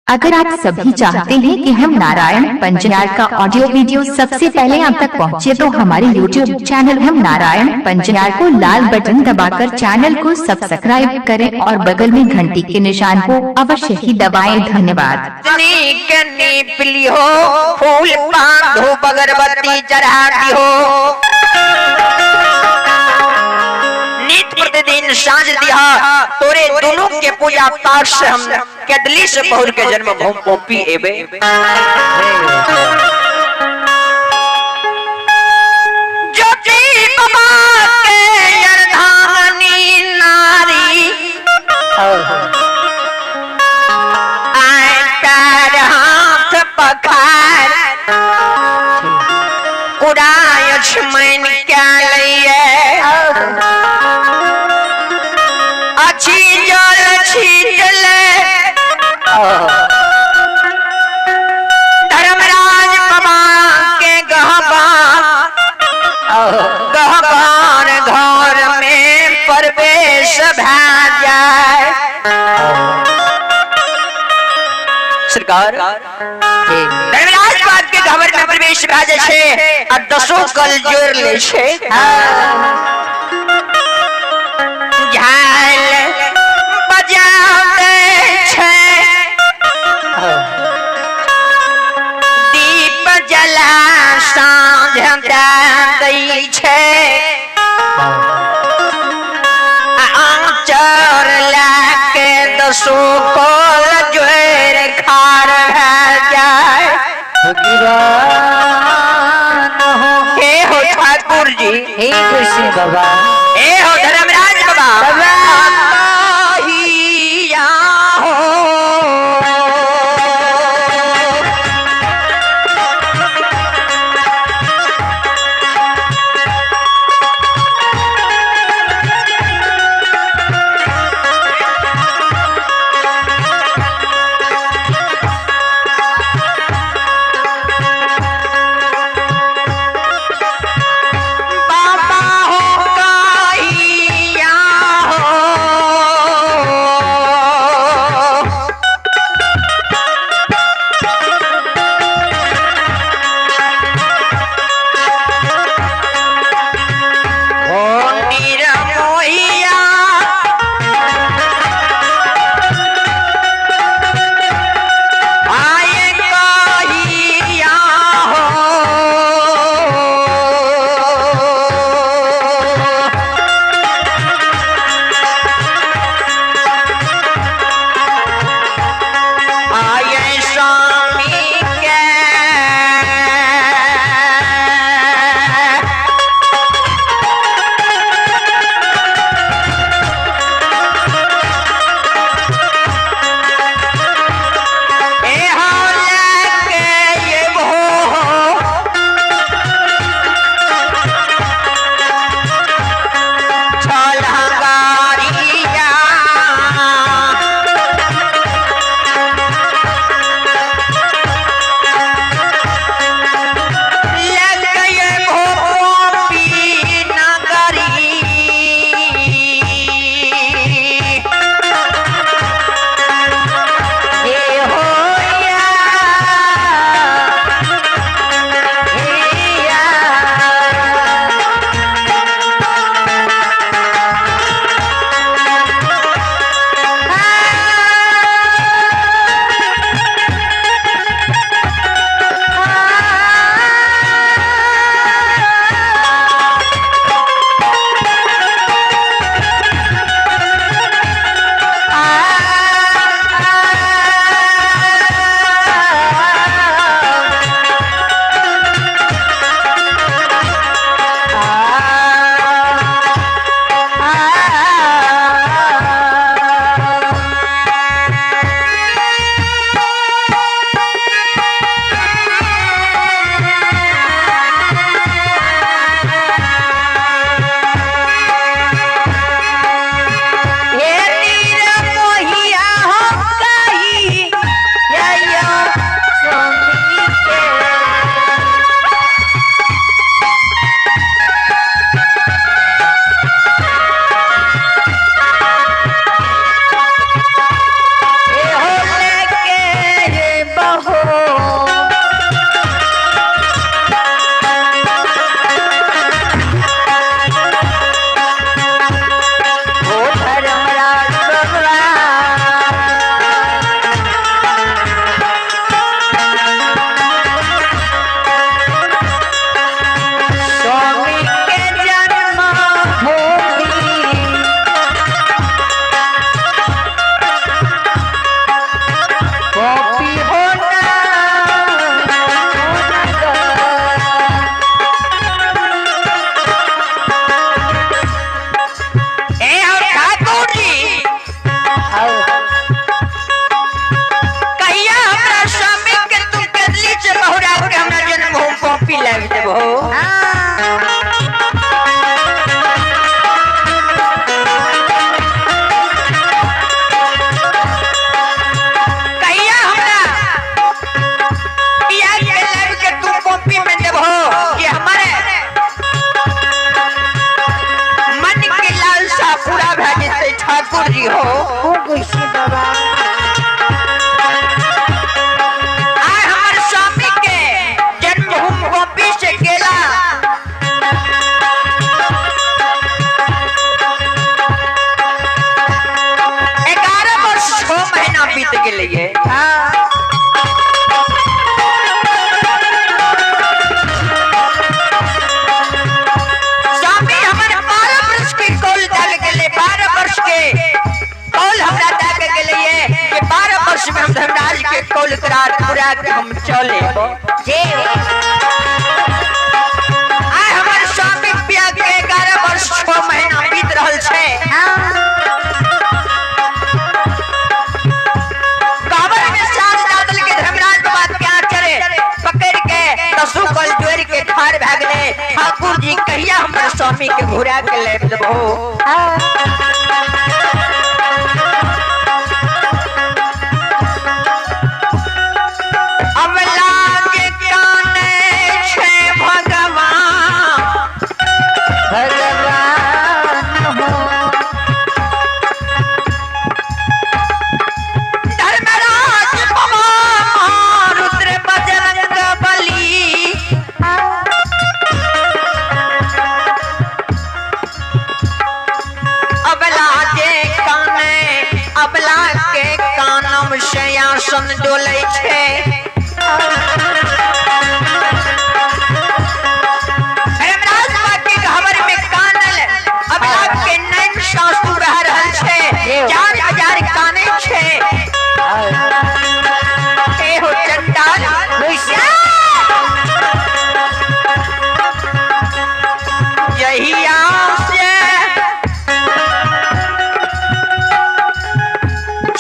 अगर आप सभी चाहते हैं कि हम नारायण पंजयार का ऑडियो वीडियो सबसे पहले आप तक पहुंचे, तो हमारे YouTube चैनल हम नारायण पंजयार को लाल बटन दबाकर चैनल को सब्सक्राइब करें और बगल में घंटी के निशान को अवश्य ही दबाएं। धन्यवाद। फूल बांधो, अगरबत्ती चढ़ाती हो, नित प्रतिदिन सांझ दिया तोरे दोनों के पूजा पाठ से हम केदली से बहुर के जन्म भूमि पोपी एबे। ज्योति बाबा के यरधानी नारी आए पैर हाथ पखार उड़ाय छमन क्या लइए अच्छी जल छीटल धर्मराज बाबा के गहबान घर में प्रवेश भा जाए। सरकार धर्मराज बाबा के घर में प्रवेश भा जाए छे आ 10 कल जोड़ ले छे। झाल बजाते छे, दीप जला साँझ दै छे, आँचर लाके 10 कल जोड़ खार भा जाए। हे हो ठाकुर जी, हे कृष्ण बाबा, हे हो धर्मराज बाबा, बाबा हो का धर्मराज के कौल करार पूरा के हम चले आय हमर स्वामी पिया के 11 वर्ष 6 महीना बीत रहल छे काबर में साथ दादल के धर्मराज बात क्या करे पकड़ के दसु कल जोड़ के ठाड़ भागले ठाकुर जी कहिया हमर स्वामी के घुरा के ले देबो सन डोले छे धर्मराज बाकी खबर में कानल अब आपके नैन सासु बह रहल छे 4000 काने छे ए हो चंडाल यही आसे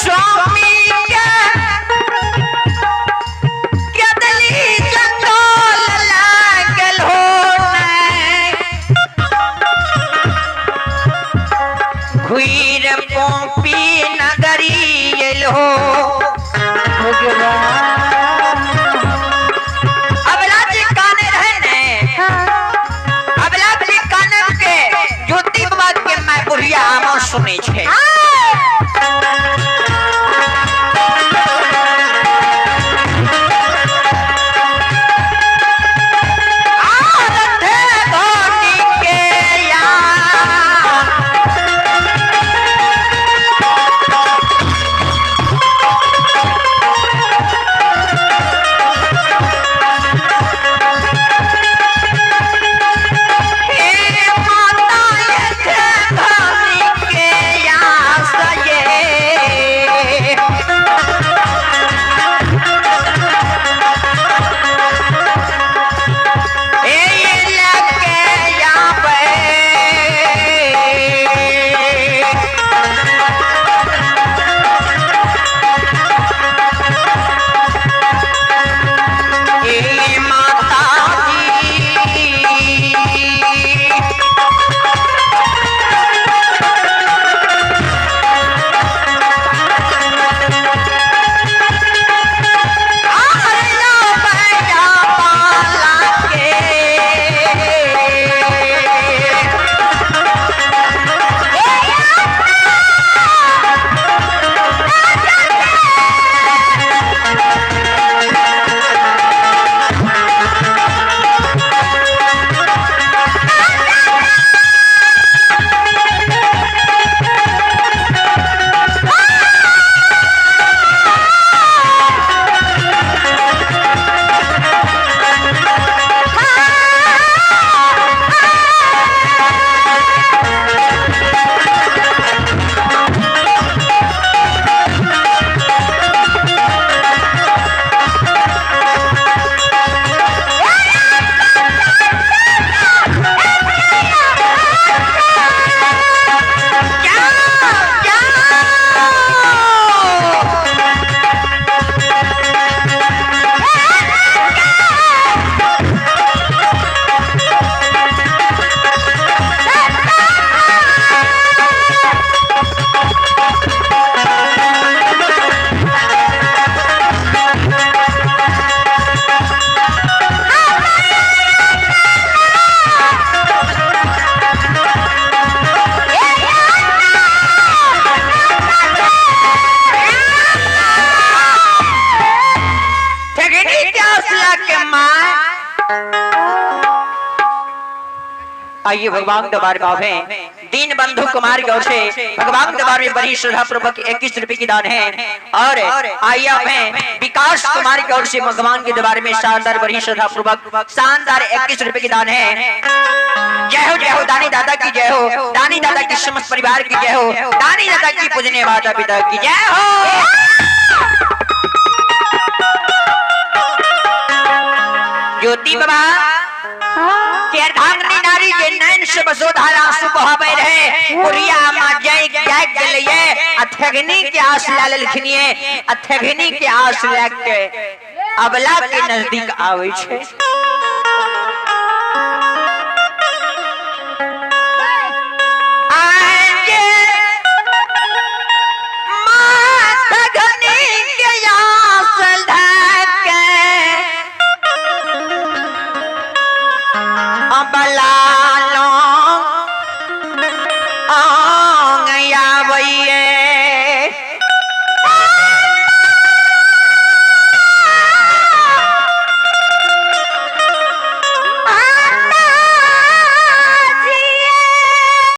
स्वामी सुने छे आइए भगवान दरबार में दीन बंधु कुमार गौ से भगवान दरबार में बड़ी श्रद्धा पूर्वक 21 रुपए की दान है। और आइए में विकास कुमार गौ से भगवान के दरबार में शानदार बड़ी श्रद्धा पूर्वक शानदार 21 रुपए की दान है। जय हो दानी दादा की जय हो, दानी दादा की समस्त परिवार की जय हो, दानी दादा की पूजने माता पिता की जय हो। ज्योति बाबा के अर्धांगिनी नारी के नैन से बसोधारा आंसू बहावे रहे पुरिया मां जय जाग गलिए अथगनी के आस लाल लिखनिए अथगनी के आस लाग के अबला के नजदीक आवे छे बला